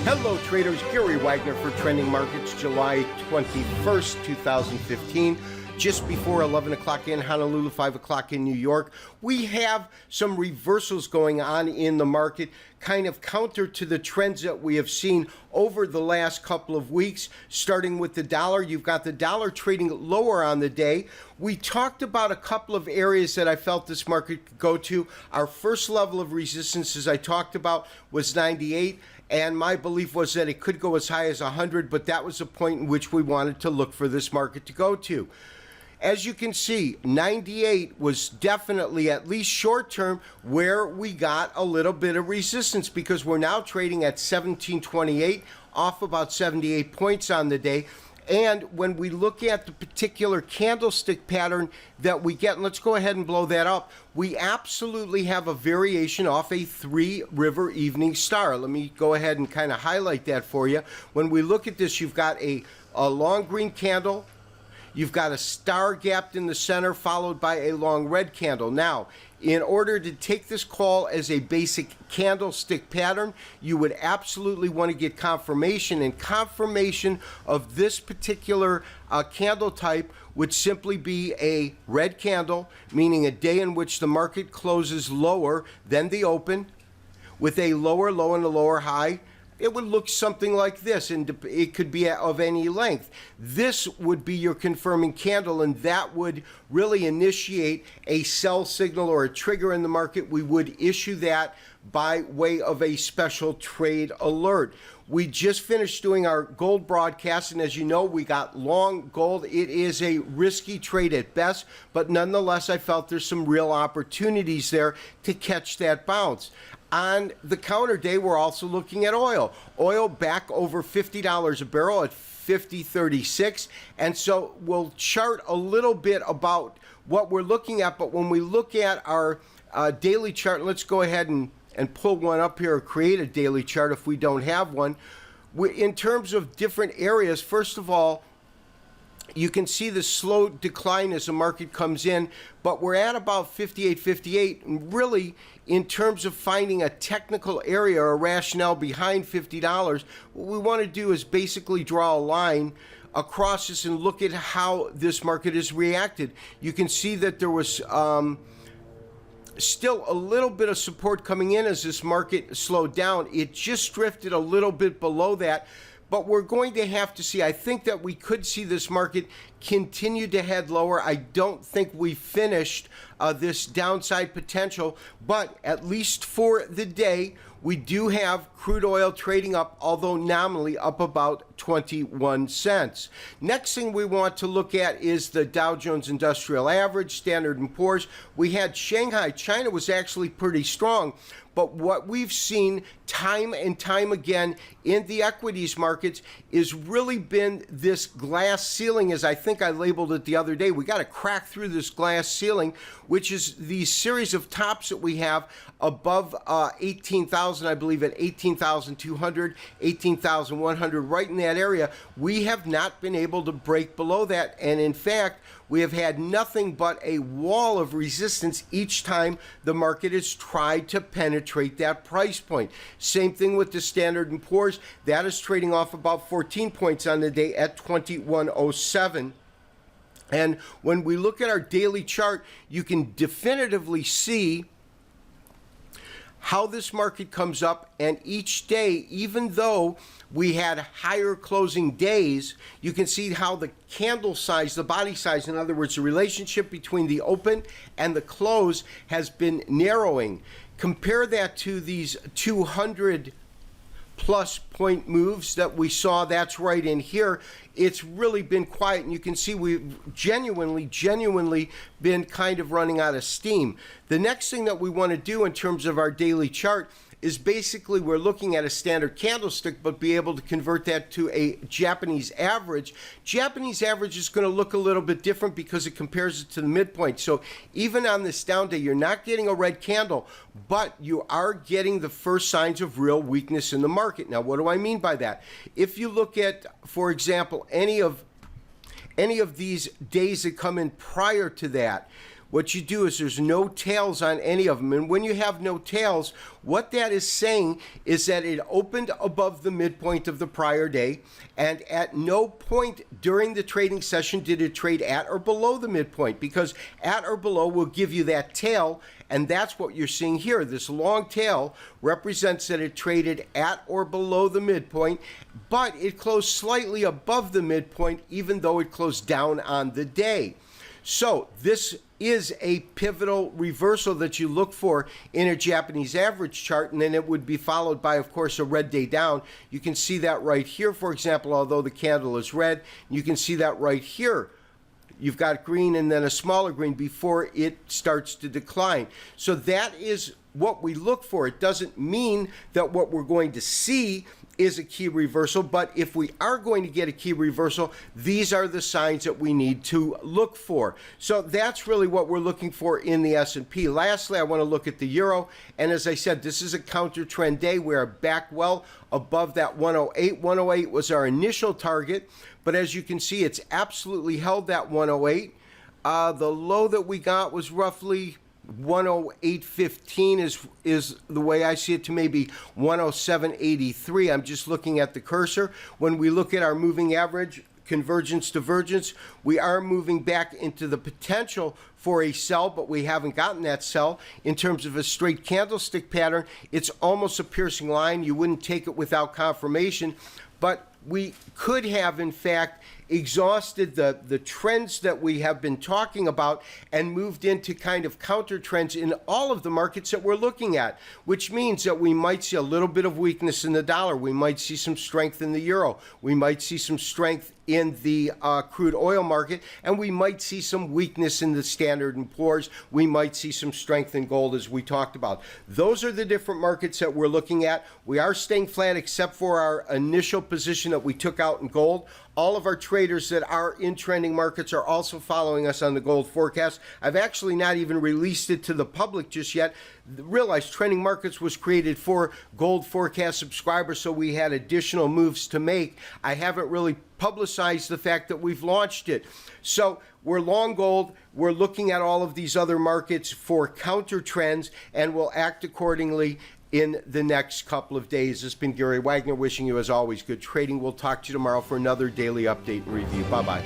Hello traders, Gary Wagner for Trending Markets, July 21st, 2015. Just before 11 o'clock in Honolulu, 5 o'clock in New York. We have some reversals going on in the market, kind of counter to the trends that we have seen over the last couple of weeks. Starting with the dollar, you've got the dollar trading lower on the day. We talked about a couple of areas that I felt this market could go to. Our first level of resistance, as I talked about, was 98. And my belief was that it could go as high as 100, but that was the point in which we wanted to look for this market to go to. As you can see, 98 was definitely, at least short term, where we got a little bit of resistance, because we're now trading at 1728, off about 78 points on the day. And when we look at the particular candlestick pattern that we get, and let's go ahead and blow that up, we absolutely have a variation off a three-river evening star. Let me go ahead and kind of highlight that for you. When we look at this, you've got a long green candle. You've got a star gapped in the center, followed by a long red candle. Now, in order to take this call as a basic candlestick pattern, you would absolutely want to get confirmation, and confirmation of this particular candle type would simply be a red candle, meaning a day in which the market closes lower than the open, with a lower low and a lower high. It would look something like this, and it could be of any length. This would be your confirming candle, and that would really initiate a sell signal or a trigger in the market. We would issue that by way of a special trade alert. We just finished doing our gold broadcast, and as you know, we got long gold. It is a risky trade at best, but nonetheless, I felt there's some real opportunities there to catch that bounce. On the counter day, we're also looking at oil. Oil back over $50 a barrel at 50.36. And so we'll chart a little bit about what we're looking at. But when we look at our daily chart, let's go ahead and pull one up here, or create a daily chart if we don't have one. In terms of different areas, first of all, you can see the slow decline as the market comes in, but we're at about 58.58, and really, in terms of finding a technical area or rationale behind $50, what we want to do is basically draw a line across this and look at how this market has reacted. You can see that there was still a little bit of support coming in as this market slowed down. It just drifted a little bit below that. But we're going to have to see. I think that we could see this market continue to head lower. I don't think we finished this downside potential, but at least for the day, we do have crude oil trading up, although nominally up about 21 cents. Next thing we want to look at is the Dow Jones Industrial Average, Standard & Poor's. We had Shanghai. China was actually pretty strong. But what we've seen time and time again in the equities markets is really been this glass ceiling, as I think I labeled it the other day. We got to crack through this glass ceiling, which is the series of tops that we have above 18,000, I believe at 18,200, 18,100, right in that area. We have not been able to break below that, and in fact, we have had nothing but a wall of resistance each time the market has tried to penetrate that price point. Same thing with the Standard & Poor's. That is trading off about 14 points on the day at 2107. And when we look at our daily chart, you can definitively see how this market comes up, and each day, even though we had higher closing days, you can see how the candle size, the body size, in other words, the relationship between the open and the close has been narrowing. Compare that to these 200 plus point moves that we saw. That's right in here. It's really been quiet, and you can see we've genuinely been kind of running out of steam. The next thing that we want to do in terms of our daily chart is basically we're looking at a standard candlestick, but be able to convert that to a Japanese average. Japanese average is going to look a little bit different because it compares it to the midpoint. So even on this down day, you're not getting a red candle, but you are getting the first signs of real weakness in the market. Now, what do I mean by that? If you look at, for example, any of these days that come in prior to that, what you do is there's no tails on any of them. And when you have no tails, what that is saying is that it opened above the midpoint of the prior day, and at no point during the trading session did it trade at or below the midpoint, because at or below will give you that tail, and that's what you're seeing here. This long tail represents that it traded at or below the midpoint, but it closed slightly above the midpoint even though it closed down on the day. So this is a pivotal reversal that you look for in a Japanese average chart, and then it would be followed by, of course, a red day down. You can see that right here, for example, although the candle is red. You can see that right here. You've got green and then a smaller green before it starts to decline. So that is what we look for. It doesn't mean that what we're going to see is a key reversal, but if we are going to get a key reversal, these are the signs that we need to look for. So that's really what we're looking for in the S&P. Lastly, I want to look at the euro, and as I said, this is a counter trend day. We are back well above that 108. 108 was our initial target, but as you can see, it's absolutely held that 108. The low that we got was roughly 108.15 is the way I see it, to maybe 107.83. I'm just looking at the cursor. When we look at our moving average, convergence, divergence, we are moving back into the potential for a sell, but we haven't gotten that sell. In terms of a straight candlestick pattern, it's almost a piercing line. You wouldn't take it without confirmation, but we could have, in fact, exhausted the trends that we have been talking about and moved into kind of counter trends in all of the markets that we're looking at, which means that we might see a little bit of weakness in the dollar. We might see some strength in the euro. We might see some strength in the crude oil market, and we might see some weakness in the Standard & Poor's. We might see some strength in gold, as we talked about. Those are the different markets that we're looking at. We are staying flat except for our initial position that we took out in gold. All of our traders that are in trending markets are also following us on the gold forecast. I've actually not even released it to the public just yet. Realize Trending Markets was created for gold forecast subscribers, so we had additional moves to make. I haven't really publicized the fact that we've launched it. So we're long gold. We're looking at all of these other markets for counter trends, and we'll act accordingly in the next couple of days. This has been Gary Wagner wishing you, as always, good trading. We'll talk to you tomorrow for another daily update and review. Bye-bye.